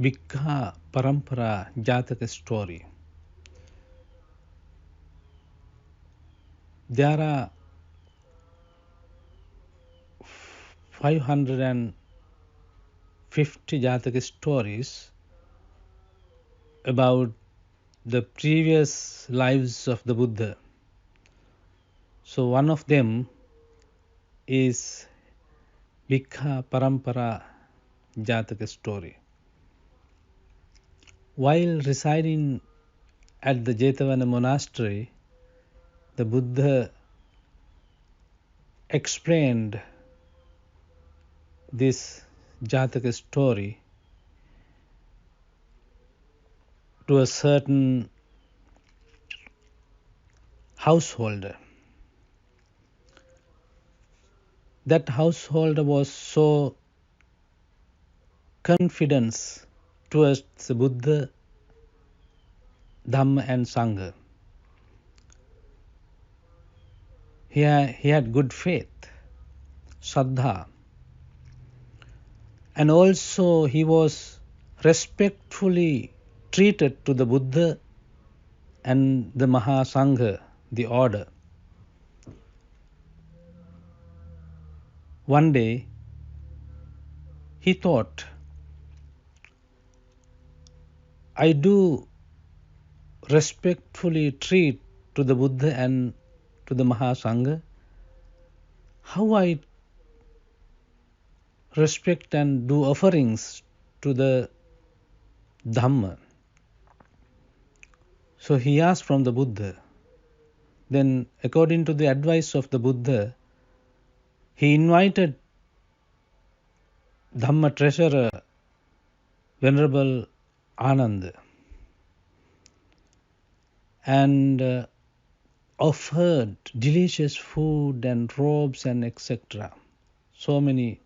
Bhikkha Parampara Jataka story. There are 550 Jataka stories about the previous lives of the Buddha. So one of them is Bhikkha Parampara Jataka story. While residing at the Jetavana monastery, the Buddha explained this Jataka story to a certain householder. That householder was so confident towards the Buddha, Dhamma and Sangha. He had good faith, Shraddha, and also he was respectfully treated to the Buddha and the Mahasangha, the order. One day he thought, I do respectfully treat to the Buddha and to the Mahasangha. How I respect and do offerings to the Dhamma? So he asked from the Buddha. Then, according to the advice of the Buddha, he invited Dhamma treasurer, Venerable Ananda, and offered delicious food and robes and etc. So many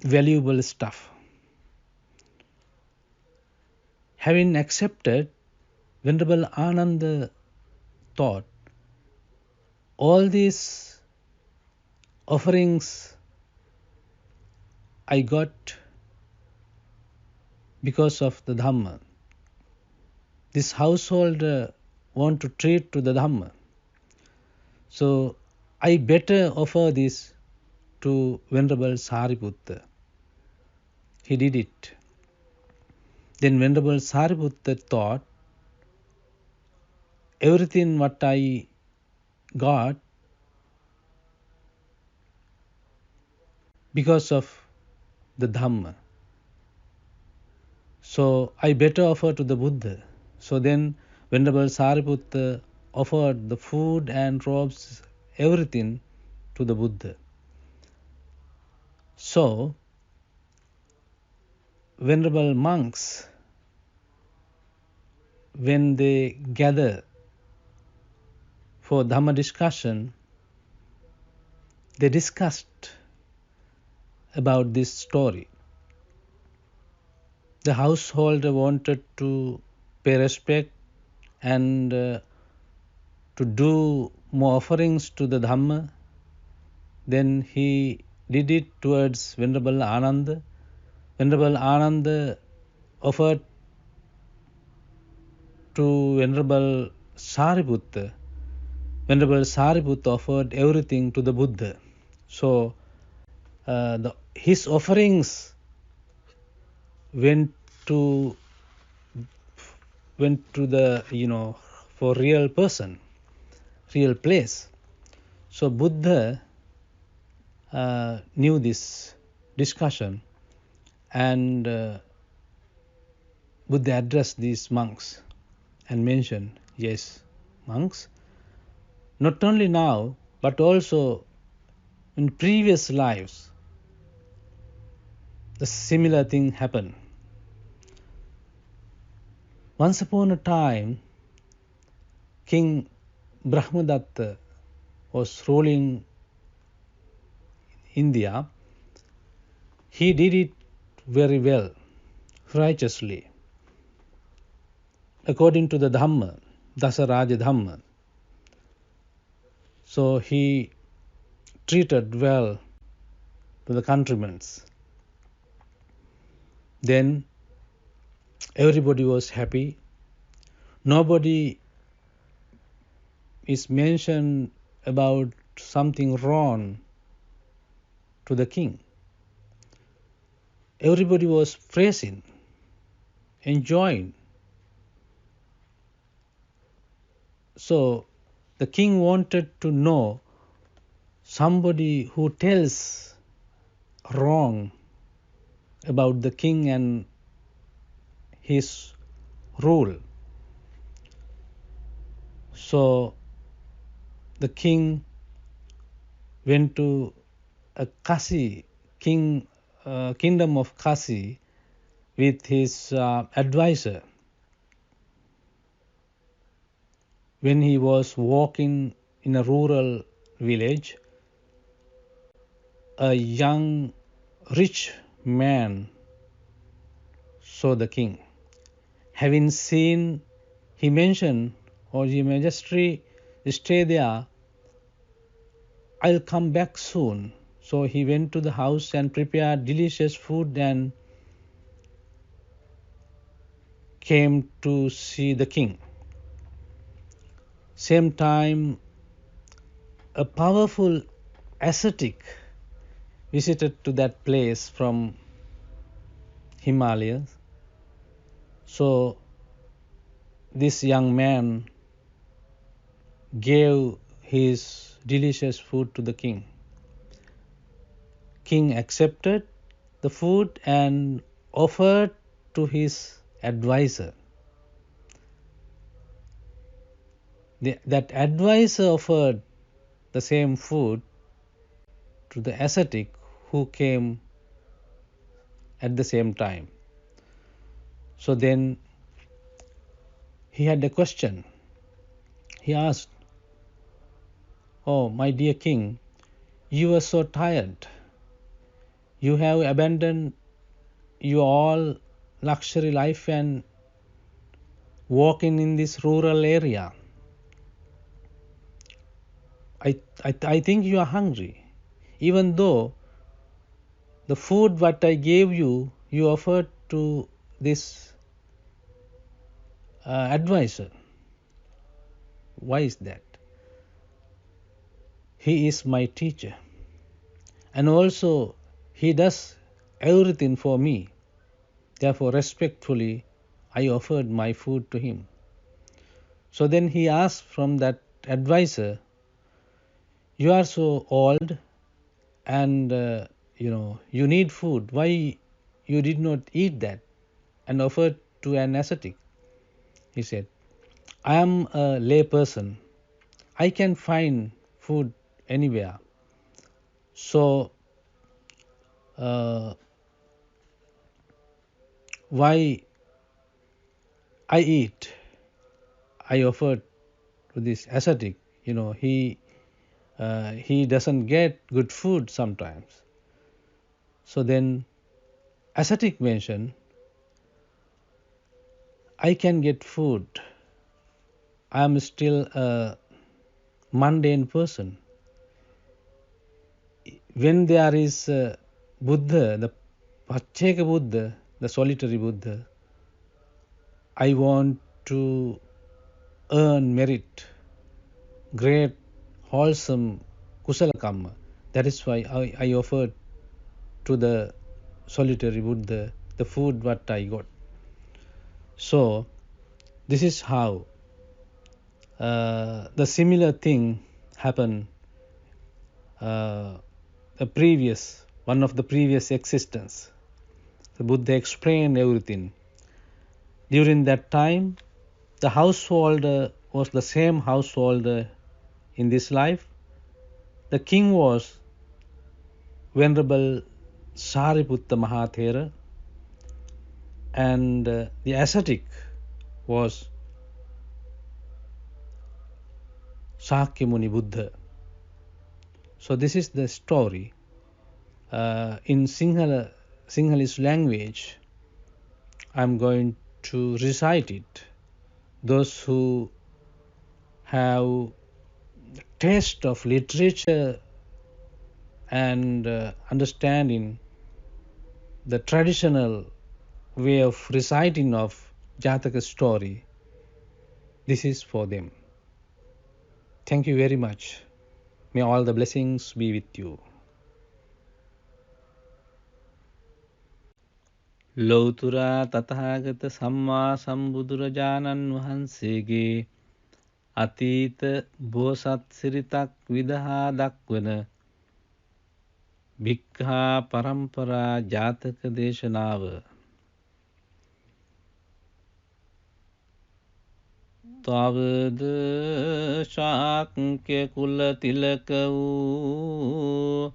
valuable stuff. Having accepted, Venerable Ananda thought, all these offerings I got because of the Dhamma. This householder want to treat to the Dhamma. So I better offer this to Venerable Sariputta. He did it. Then Venerable Sariputta thought, everything what I got because of the Dhamma. So I better offer to the Buddha. So then Venerable Sariputta offered the food and robes, everything to the Buddha. So venerable monks, when they gather for Dhamma discussion, they discussed about this story. The householder wanted to pay respect and to do more offerings to the Dhamma. Then he did it towards Venerable Ananda. Venerable Ananda offered to Venerable Sariputta. Venerable Sariputta offered everything to the Buddha. So his offerings went to the for real person, real place. So Buddha knew this discussion, and Buddha addressed these monks and mentioned, yes, monks, not only now but also in previous lives the similar thing happened. Once upon a time, King Brahmadatta was ruling India. He did it very well, righteously, according to the Dhamma, Dasaraja Dhamma. So he treated well to the countrymen. Then everybody was happy. Nobody is mentioned about something wrong to the king. Everybody was praising, enjoying. So the king wanted to know somebody who tells wrong about the king and his rule. So the king went to a kingdom of Kasi with his advisor. When he was walking in a rural village, a young rich man saw the king. Having seen, he mentioned, "Oh, Your Majesty, stay there. I'll come back soon." So he went to the house and prepared delicious food and came to see the king. Same time, a powerful ascetic visited to that place from Himalayas. So this young man gave his delicious food to the king. King accepted the food and offered to his advisor. That advisor offered the same food to the ascetic who came at the same time. So then he had a question. He asked, "Oh, my dear king, you are so tired. You have abandoned your all luxury life and walking in this rural area. I think you are hungry. Even though the food what I gave you, you offered to this advisor. Why is that? He is my teacher. And also, he does everything for me. Therefore, respectfully, I offered my food to him." So then he asked from that advisor, "You are so old and you need food. Why you did not eat that and offer to an ascetic?" He said, "I am a lay person. I can find food anywhere. So why I eat? I offered to this ascetic. He doesn't get good food sometimes." So then ascetic mentioned, "I can get food. I am still a mundane person. When there is Buddha, the Pacheka Buddha, the solitary Buddha, I want to earn merit, great, wholesome Kusala Kamma. That is why I offered to the solitary Buddha the food what I got." So this is how the similar thing happened one of the previous existence. The Buddha explained everything. During that time, the householder was the same householder in this life. The king was Venerable Sariputta Mahathera, and the ascetic was Shakyamuni Buddha. So this is the story. In Sinhalese language, I'm going to recite it. Those who have taste of literature and understanding the traditional way of reciting of Jataka story. This is for them. Thank you very much. May all the blessings be with you. ලෞතුරා තථාගත සම්මා සම්බුදුරජාණන් වහන්සේගේ අතීත බෝසත් සිරිතක් විදහා දක්වන භික්ඛා පරම්පරා ජාතක දේශනාව. තවද ශාක්‍ය කුල තිලක වූ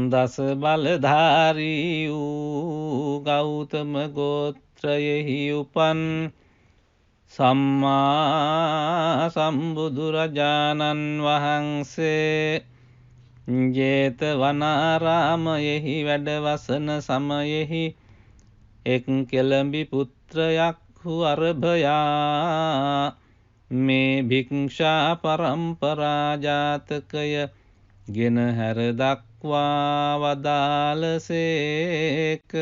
දස බලධාරී වූ ගෞතම ගෝත්‍රයෙහි උපන් සම්මා සම්බුදුරජාණන් වහන්සේ ජේතවනාරාමයෙහි වැඩවසන සමයෙහි එක් කෙළඹි පුත්‍රයක්හු අරභයා මේ භික්ෂා පරම්පරා ජාතකය ගෙන හැර දක්වා වදාළසේක.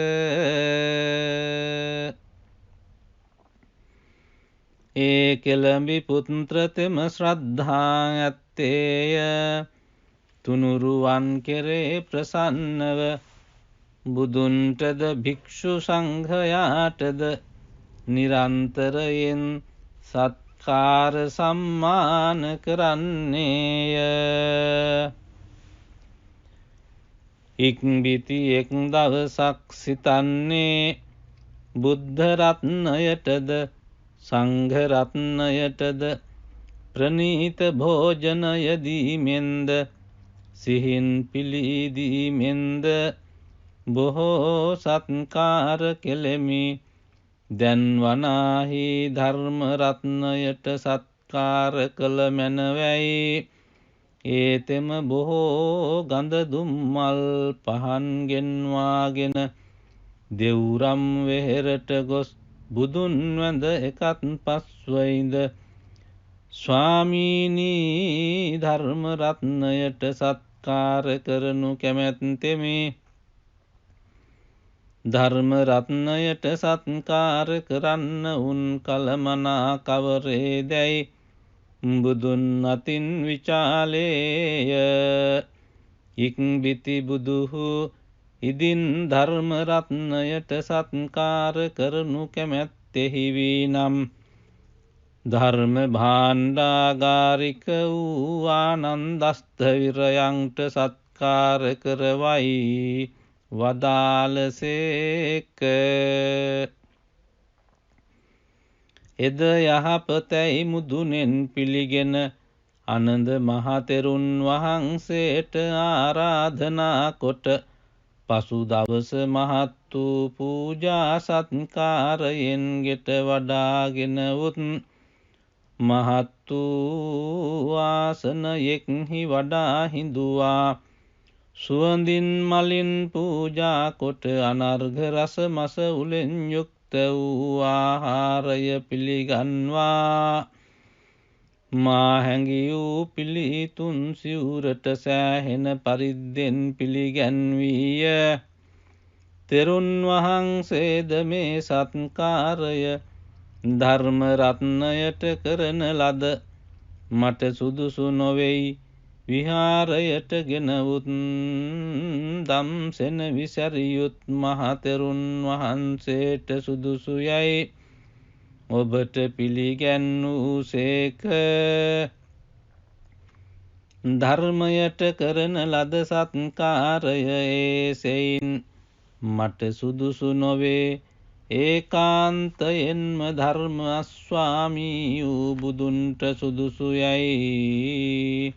ඒ කෙළඹි පුත්‍රතෙම ශ්‍රද්ධා ඇත්තේය. තුනුරුවන් කෙරේ ප්‍රසන්නව බුදුන්ටද භික්ෂු සංඝයාටද නිරන්තරයෙන් සත්කාර සම්මාන කරන්නේය. ඉක්බිති එක් දවසක් සිතන්නේ බුද්ධ රත්නයටද සංඝ රත්නයටද ප්‍රනීත භෝජනය දීමෙන්ද සිහින් පිළිදීමෙන්ද බොහෝ සත්කාර කෙලෙමි. දැන් වනාහි ධර්ම රත්නයට සත්කාර කළ මැනවැයි ඒතෙම බොහෝ ගඳ දුම්මල් පහන් ගෙන්වාගෙන දෙව්රම් වෙහෙරට ගොස් බුදුන් වැඳ එකත් පස්වයිද ස්වාමීනී ධර්ම රත්නයට සත්කාර කරනු කැමැත්තෙමි. ධර්ම රත්නයට සත්කාර කරන්න උන් කලමනා කවරේදැයි බුදුන් අතින් විචාලේය. ඉක්බිති බුදුහු ඉදින් ධර්ම රත්නයට සත්කාර කරනු කැමැත්තෙහි වී නම් ධර්ම භාණ්ඩාගාරික වූ ආනන්දස්ත විරයන්ට සත්කාර කරවයි වදාළසේක. එද යහපතැයි මුදුනෙන් පිළිගෙන අනඳ මහතෙරුන් වහන්සේට ආරාධනා කොට පසු දවස මහත් වූ පූජා සත්කාරයෙන් ගෙට වඩාගෙන උත් මහත් වූ ආසනයෙක්හි වඩා හිඳුවා සුවඳින් මලින් පූජා කොට අනර්ඝ රස මස උලෙන් යුක්ත වූ ආහාරය පිළිගන්වා මා හැඟි වූ පිළිතුන් සිවුරට සෑහෙන පරිද්දෙන් පිළිගැන්වීය. තෙරුන් වහන්සේද මේ සත්කාරය ධර්ම රත්නයට කරන ලද මට සුදුසු නොවෙයි. විහාරයට ගෙනවුත් දම්සෙන විසැරියුත් මහතෙරුන් වහන්සේට සුදුසු යැයි ඔබට පිළිගැන්වූ සේක. ධර්මයට කරන ලද සත්කාරය ඒසෙයින් මට සුදුසු නොවේ. ඒකාන්තයෙන්ම ධර්ම අස්වාමී වූ බුදුන්ට සුදුසු යැයි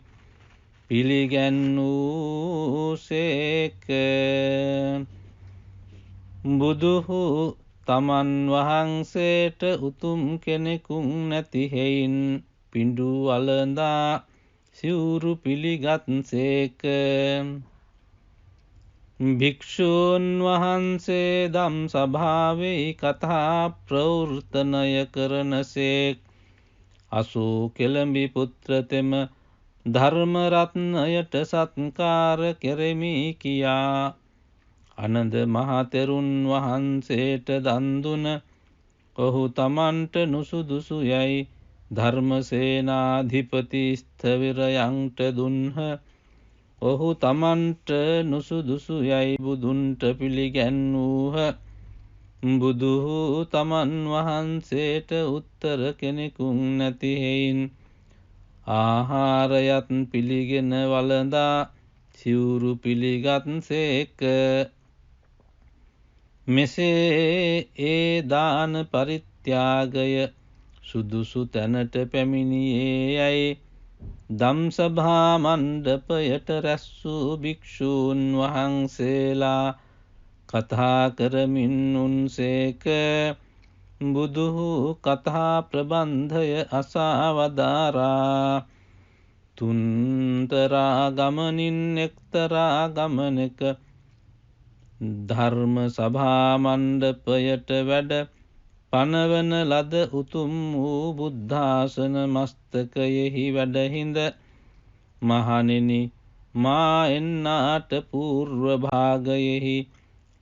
පිළිගැන්වූ සේක. බුදුහු තමන් වහන්සේට උතුම් කෙනෙකුන් නැති හෙයින් පිඬු අලඳා සිවුරු පිළිගත් සේක. භික්ෂූන් වහන්සේ දම් සභාවෙහි කතා ප්‍රවෘත්තනය කරන සේක්. අසූ කෙළඹි පුත්‍රතෙම ධර්ම රත්නයට සත්කාර කෙරෙමි කියා අනද මහතෙරුන් වහන්සේට දන් දුන ඔහු තමන්ට නුසුදුසු යයි ධර්මසේනාධිපති ස්ථවිරයන්ට දුන්හ. ඔහු තමන්ට නුසුදුසු යයි බුදුන්ට පිළිගැන්වූහ. බුදුහු තමන් වහන්සේට උත්තර කෙනෙකුන් නැති හෙයින් ආහාරයත් පිළිගෙන වළඳා සිවුරු පිළිගත් සේක. මෙසේ ඒ දාන පරිත්‍යාගය සුදුසු තැනට පැමිණියේ යැයි දම්සභා මණ්ඩපයට රැස් වූ භික්ෂූන් වහන්සේලා කතා කරමින් උන්සේක. බුදුහු කතා ප්‍රබන්ධය අසා වදාරා තුන්තරා ගමනින් එක්තරා ගමනක ධර්ම සභා මණ්ඩපයට වැඩ පනවන ලද උතුම් වූ බුද්ධාසන මස්තකයෙහි වැඩහිඳ මහණෙනි, මා එන්නාට පූර්ව භාගයෙහි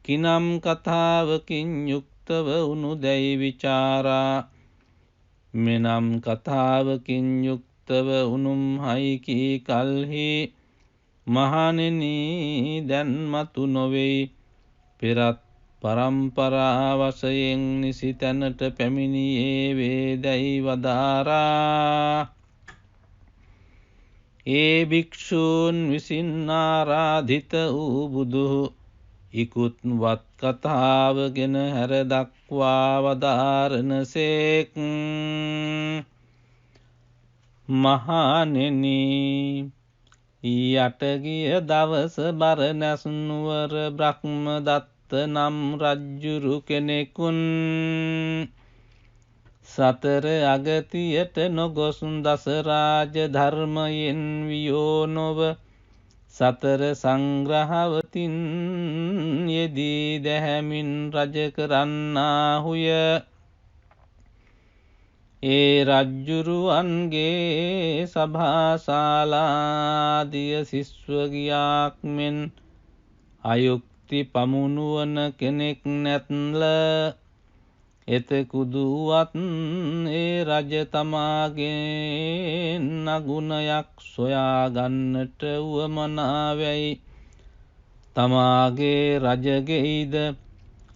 කිනම් කතාවකින් යුක්තව උණු දැයි විචාරා. මෙනම් කතාවකින් යුක්තව උනුම් හයිකී කල්හි මහණෙනි, දැන් මතු නොවෙයි. පෙරත් පරම්පරා වශයෙන් නිසි තැනට පැමිණියේ වේදැයි වදාරා. ඒ භික්ෂූන් විසින් ආරාධිත වූ බුදුහු ඉකුත් වත් කතාව ගෙන හැර දක්වා වදාරන සේක්. මහණෙනි, යටගිය දවස බරණැස් නුවර බ්‍රහ්මදත්ත නම් රජ්ජුරු කෙනෙකුන් සතර අගතියට නොගොස් දස රාජ ධර්මයෙන් වියෝ නොව සතර සංග්‍රහවතින් යෙදී දැහැමින් රජ කරන්නාහුය. ඒ රජ්ජුරුවන්ගේ සභාශාලාදිය සිස්වගියාක් මෙන් අයුක්ති පමුණුවන කෙනෙක් නැත්ල. එතකුදුවත් ඒ රජ තමාගේ නගුණයක් සොයාගන්නට වුවමනාවැයි තමාගේ රජගෙයිද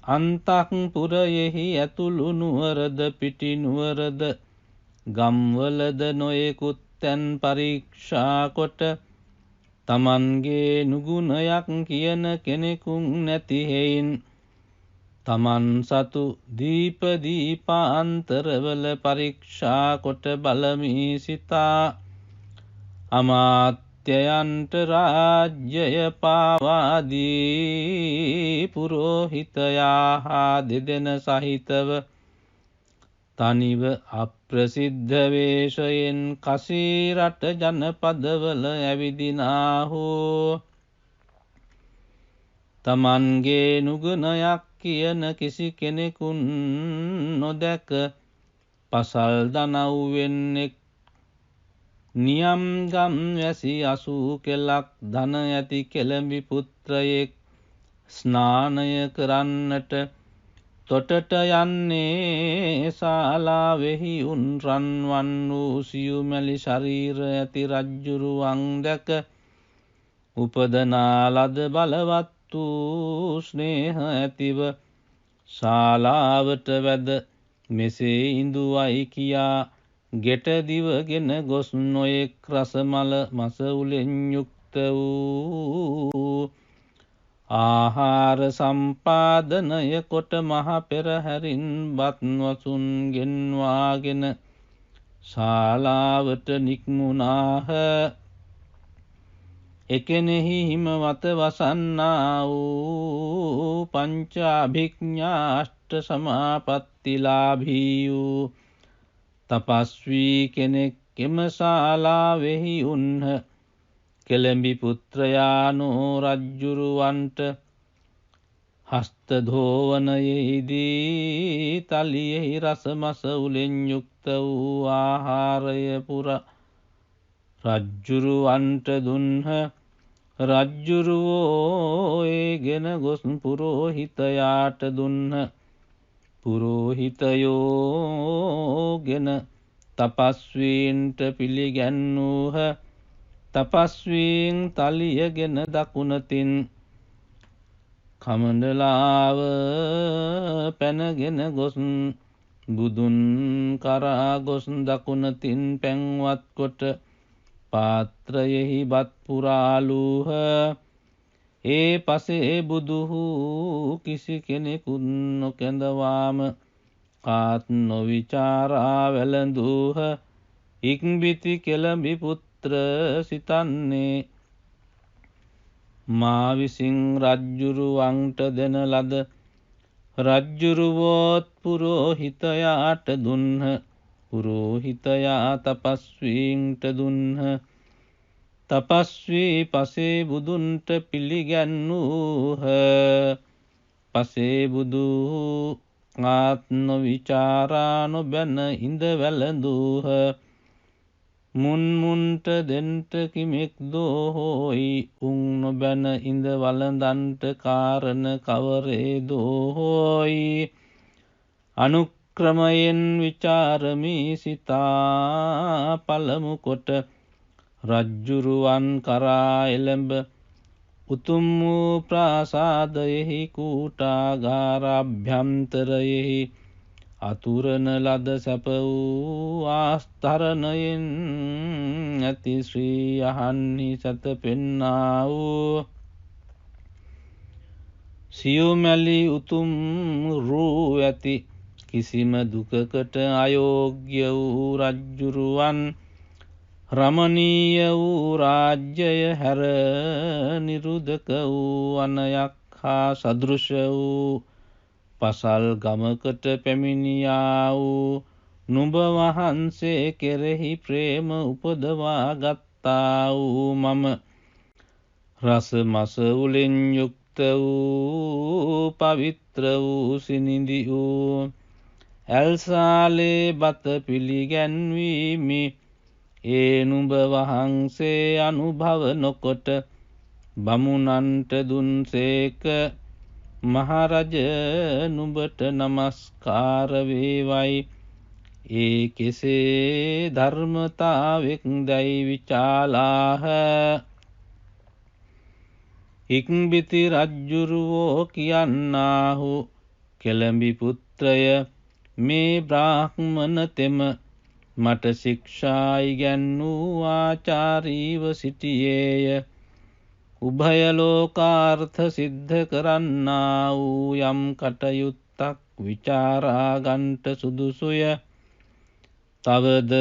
අන්තක්පුරයෙහි ඇතුළු නුවරද පිටිනුවරද ගම්වලද නොයෙකුත් තැන් පරීක්ෂා කොට තමන්ගේ නුගුණයක් කියන කෙනෙකුන් නැති හෙයින් තමන් සතු දීපදීපාන්තරවල පරීක්ෂා කොට බලමී සිතා අමාත්‍යයන්ට රාජ්‍යය පාවාදී පුරෝහිතයා හා දෙදෙන සහිතව තනිව අප්‍රසිද්ධ වේශයෙන් කසීරට ජනපදවල ඇවිදිනාහෝ. තමන්ගේ නුගුණයක් කියන කිසි කෙනෙකුන් නොදැක පසල් දනව්වෙන් එක් නියම් ගම් වැසි 80 කෙලක් ධන ඇති කෙළඹි පුත්‍රයෙක් ස්නානය කරන්නට තොටට යන්නේ ශාලාවෙහි උන් රන්වන් වූ සියුමැලි ශරීර ඇති රජ්ජුරුවන් දැක උපදනා ලද බලවත් වූ ස්නේහ ඇතිව ශාලාවට වැද මෙසේ ඉඳුවයි කියා ගෙට දිවගෙන ගොස් නොයෙක් රසමල මසවුලෙන් යුක්ත වූ ආහාර සම්පාදනය කොට මහ පෙරහැරින් බත් වසුන් ගෙන්වාගෙන ශාලාවට නික්මුණාහ. එකෙනෙහි හිමවත වසන්නා වූ පංච අභිඥා අෂ්ට සමාපත්තිලාභී වූ තපස්වී කෙනෙක් එම ශාලාවෙහි උන්හ. කෙළඹි පුත්‍රයානෝ රජ්ජුරුවන්ට හස්තධෝවනයෙහිදී තලියෙහි රසමස උලෙන් යුක්ත වූ ආහාරය පුර රජ්ජුරුවන්ට දුන්හ. රජ්ජුරුවෝ ඒ ගෙන ගොස් පුරෝහිතයාට දුන්න. පුරෝහිතයෝ ගෙන තපස්වීන්ට පිළිගැන්වූහ. තපස්වීන් තලියගෙන දකුණතින් කමඩලාව පැනගෙන ගොස් බුදුන් කරා ගොස් දකුණතින් පැන්වත් කොට පාත්‍රයෙහි බත් පුරාලූහ. ඒ පසේ බුදුහු කිසි කෙනෙකුත් නොකැඳවාම කාත් නොවිචාරා වැළඳූහ. ඉක්බිති කෙළඹි පුත්‍ර සිතන්නේ මා විසින් රජ්ජුරුවන්ට දෙන ලද. රජ්ජුරුවෝත් පුරෝහිතයාට දුන්හ. පුරෝහිතයා තපස්වීන්ට දුන්හ. තපස්වී පසේ බුදුන්ට පිළිගැන්වූහ. පසේ බුදු ආත්ම විචාරා නොබැන ඉඳ වැළඳූහ. මුන්මුන්ට දෙන්ට කිමෙක් දෝහෝයි උන් නොබැන ඉඳ වළඳන්ට කාරණ කවරේ දෝහෝයි. අනුක්‍රමයෙන් විචාරමී සිතා පළමු කොට රජ්ජුරුවන් කරා එළඹ උතුම් වූ ප්‍රාසාදයෙහි කූටාගාරාභ්‍යන්තරයෙහි අතුරන ලද සැප වූ ආස්තරණයෙන් ඇති ශ්‍රී යහන්හි සැතපෙන්නා වූ සියුමැලි උතුම් රූ ඇති කිසිම දුකකට අයෝග්‍ය වූ රජ්ජුරුවන් රමණීය වූ රාජ්‍යය හැර නිරුදක වූ වනයක් හා සදෘශ වූ පසල් ගමකට පැමිණියා වූ නුඹ වහන්සේ කෙරෙහි ප්‍රේම උපදවා ගත්තා වූ මම රස මසවුලෙන් යුක්ත වූ පවිත්‍ර වූ සිනිඳි වූ ඇල්සාලේ බත පිළිගැන්වීමි. ඒ නුඹ වහන්සේ අනුභව නොකොට බමුණන්ට දුන්සේක. මහරජ නුඹට නමස්කාර වේවයි. ඒ කෙසේ ධර්මතාවෙක් දැයි විචාලාහ. ඉක්බිති රජ්ජුරුවෝ කියන්නාහු කෙළඹි පුත්‍රය මේ බ්‍රාහ්මණතෙම මට ශික්ෂා ඉගැන්වූ ආචාරීව සිටියේය. උභය ලෝකාර්ථ සිද්ධ කරන්නා වූ යම් කටයුත්තක් විචාරාගන්ට සුදුසුය. තවද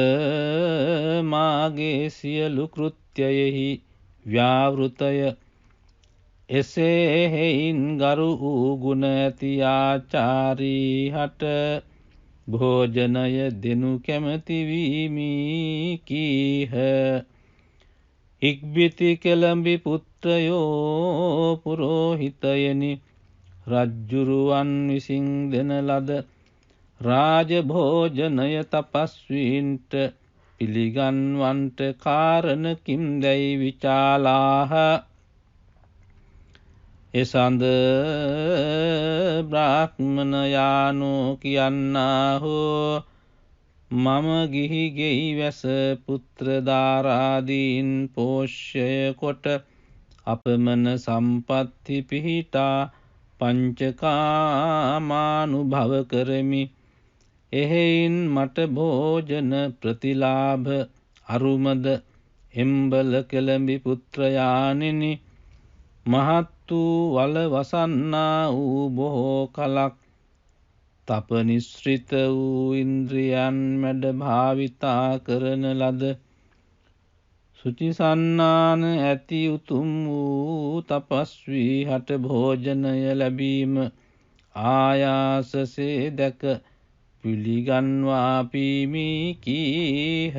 මාගේ සියලු කෘත්‍යයෙහි ව්‍යාවෘතය. එසේ හෙයින් ගරු වූ ගුණ ඇති ආචාරී හට භෝජනය දෙනු කැමැතිවීමි කීහ. ඉක්බිති කෙළඹි පුත්‍රයෝ පුරෝහිතයනි රජ්ජුරුවන් විසින් දෙන ලද රාජභෝජනය තපස්වීන්ට පිළිගන්වන්ට කාරණ කිම්දැයි විචාලාහ. එසඳ බ්‍රාහ්මණයානෝ කියන්නාහෝ මම ගිහි ගෙයි වැස පුත්‍රධාරාදීන් පෝෂ්‍ය කොට අපමණ සම්පත්ති පිහිටා පංචකාමානුභව කරමි. එහෙයින් මට භෝජන ප්‍රතිලාභ අරුමද එම්බල කෙළඹි පුත්‍රයාණෙනි. මහත් වූ වල වසන්නා වූ බොහෝ කලක් තපනිශ්‍රිත වූ ඉන්ද්‍රියන් මැඩ භාවිතා කරන ලද සුචිසන්නාන ඇති උතුම් වූ තපස්වී හට භෝජනය ලැබීම ආයාසසේ දැක පිළිගන්වා පීමි කීහ.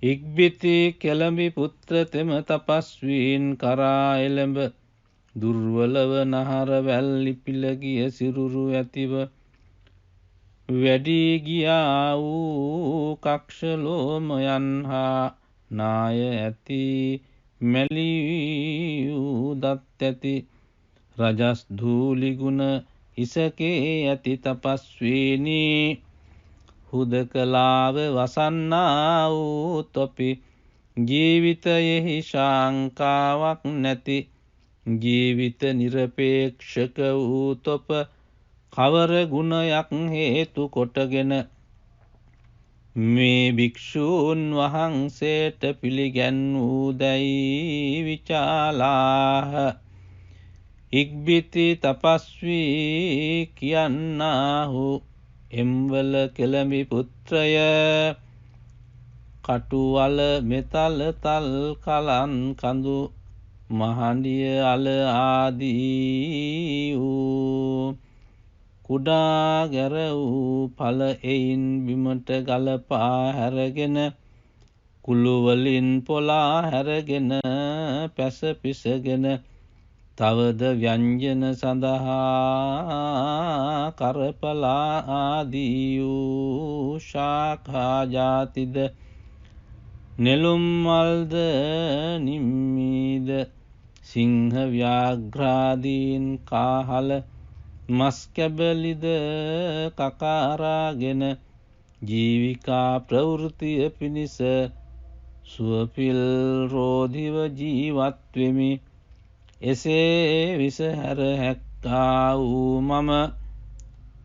ඉක්බිති කෙළඹි පුත්‍රතෙම තපස්වීන් කරා එළඹ දුර්වලව නහර වැල් ලිපිලගිය සිරුරු ඇතිව වැඩී ගියා වූ කක්ෂලෝමයන් හා නාය ඇති මැලියූ දත් ඇති රජස් ධූලි ගුණ ඉසකේ ඇති තපස්වීනි හුදකලාව වසන්නා වූ තොපි ජීවිතයෙහි ශාංකාවක් නැති ජීවිත නිරපේක්ෂක වූ තොප කවර ගුණයක් හේතු කොටගෙන මේ භික්ෂූන් වහන්සේට පිළිගැන්වූ දැයි විචාලාහ. ඉක්බිති තපස්වී කියන්නාහු එම්වල කෙළඹි පුත්‍රය කටුවල මෙතල තල් කලන් කඳු මහඬිය අල ආදී වූ කුඩා ගැර වූ ඵල එයින් බිමට ගලපා හැරගෙන කුළුවලින් පොලා හැරගෙන පැස පිසගෙන තවද ව්‍යංජන සඳහා කරපලා ආදී වූ ශාඛා ජාතිද නෙළුම් මල්ද නිම්මීද සිංහ ව්‍යාඝ්‍රාදීන් කාහල මස් කැබලිද කකාරාගෙන ජීවිකා ප්‍රවෘතිය පිණිස සුවපිල් රෝධිව ජීවත් වෙමි. එසේ විසහැර හැක්කා වූ මම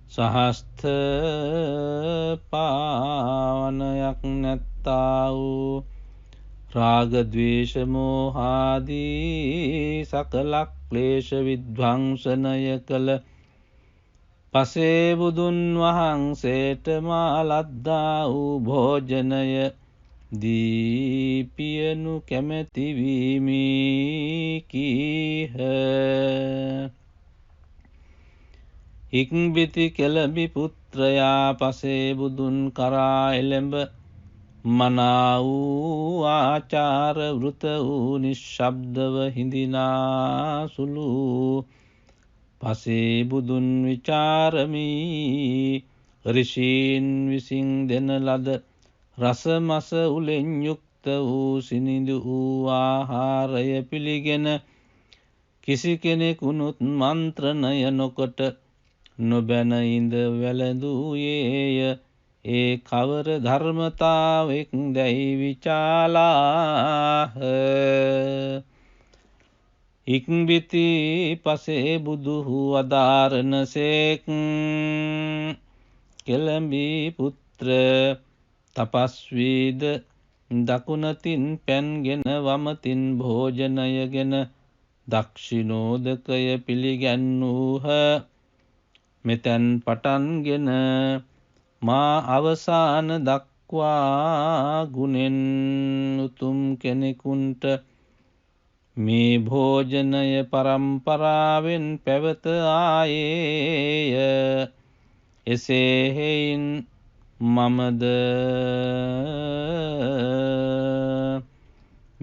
සහස්ත පාවනයක් නැත්තා වූ රාග ද්වේෂ මෝහාදී සකල ක්ලේශ විද්වංසනය කළ පසේ බුදුන් වහන්සේට මා ලද්දා වූ භෝජනය දීපියනු කැමැති වීමි කීහ. ඉක්බිති කෙළඹි පුත්‍රයා පසේ බුදුන් කරා එළඹ මනා වූ ආචාර වෘත වූ නිශ්ශබ්දව හිඳිනා සුළු පසේ බුදුන් විචාරමී ඍෂීන් විසින් දෙන ලද රසමස උලෙන් යුක්ත වූ සිනිඳු වූ ආහාරය පිළිගෙන කිසි කෙනෙකුනුත් මන්ත්‍රණය නොකොට නොබැන ඉඳ වැළඳූයේය. ඒ කවර ධර්මතාවෙක් දැයි විචාලාහ. ඉක්බිති පසේ බුදුහු වදාරණ සේක් කෙළඹි පුත්‍ර තපස්වීද දකුණතින් පැන්ගෙන වමතින් භෝජනයගෙන දක්ෂිනෝදකය පිළිගැන්වූහ. මෙතැන් පටන්ගෙන මා අවසාන දක්වා ගුණෙන් උතුම් කෙනෙකුන්ට මේ භෝජනය පරම්පරාවෙන් පැවත ආයේය. එසේ හෙයින් මමද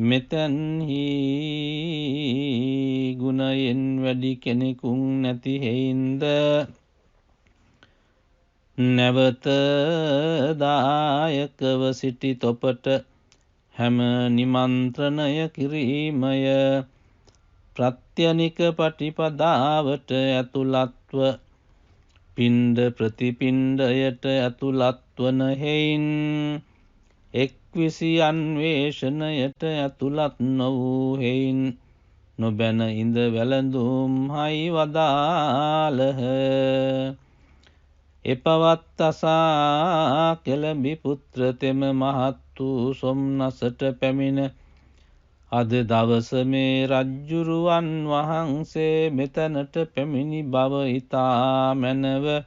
මෙතැන්හි ගුණයෙන් වැඩි කෙනෙකුන් නැති හෙයින්ද නැවත දායකව සිටි තොපට හැම නිමන්ත්‍රණය කිරීමය. ප්‍රත්‍යනික පටිපදාවට ඇතුළත්ව පිණ්ඩ ප්‍රතිපිණ්ඩයට ඇතුළත්වන හෙයින් එක්විසි අන්වේෂණයට ඇතුළත් නොවූ හෙයින් නොබැන ඉඳ වැළඳුම් හයි වදාළහ. එපවත් අසා කෙළඹි පුත්‍ර තෙම මහත් වූ සොම්නසට පැමිණ අද දවස මේ රජ්ජුරුවන් වහන්සේ මෙතැනට පැමිණි බව ඉතා මැනව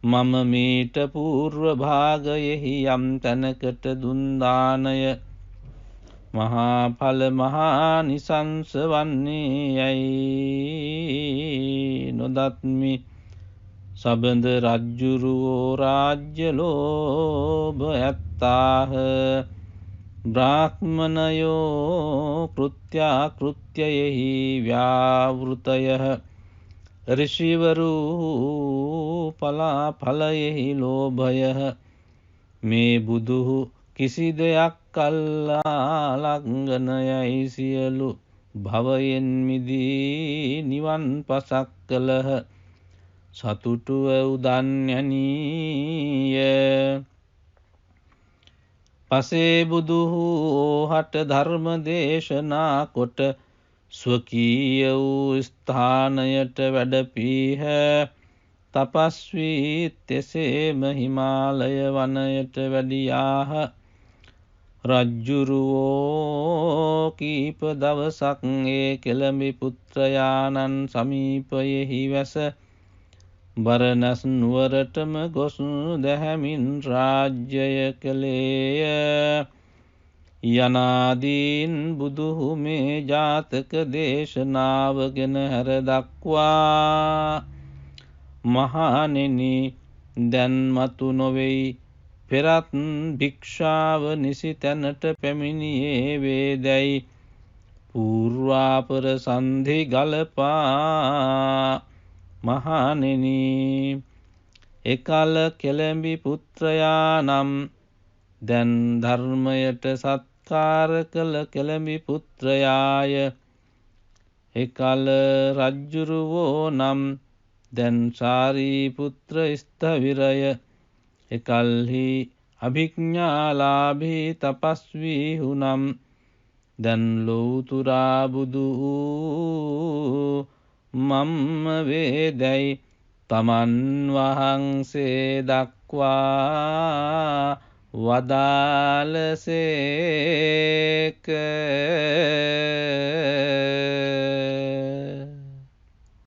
මම මීට පූර්ව භාගයෙහි යම් තැනකට දුන්දානය මහා ඵල මහා නිසංස වන්නේ යැයි නොදත්මි. සබඳ රජ්ජුරුවෝ රාජ්‍ය ලෝභ ඇත්තාහ. බ්‍රාහ්මණයෝ කෘත්‍යාකෘත්‍යයෙහි ව්‍යාවෘතය. ඍෂිවරු පලාඵලයෙහි ලෝභය. මේ බුදුහු කිසි දෙයක් කල්ලාලංගනයයි සියලු භවයෙන් මිදී නිවන් පසක් කළහ. සතුටුව උදන්යනීය. පසේ බුදු වූ හට ධර්ම දේශනා කොට ස්වකීය වූ ස්ථානයට වැඩපීහ. තපස්වී තෙසේම හිමාලය වනයට වැඩියාහ. රජ්ජුරුවෝ කීප දවසක් ඒ කෙළඹි පුත්‍රයාණන් සමීපයෙහි වැස බරණැස් නුවරටම ගොස් දැහැමින් රාජ්‍යය කළේය. යනාදීන් බුදුහු මේ ජාතක දේශනාව ගෙන හැර දක්වා මහණෙනි දැන් මතු නොවෙයි. පෙරත් භික්ෂාව නිසි තැනට පැමිණියේ වේදැයි පූර්වාපර සන්ධි ගලපා මහණෙනි එකල කෙළඹි පුත්‍රයානම් දැන් ධර්මයට සත්කාර කළ කෙළඹි පුත්‍රයාය. එකල රජ්ජුරුවෝ නම් දැන් සාරිපුත්‍ර ස්ථවිරය. එකල්හි අභිඥාලාභී තපස්වීහු නම් දැන් ලොව්තුරා බුදු වූ මම්ම වේදැයි තමන් වහන්සේ දක්වා වදාළසේක.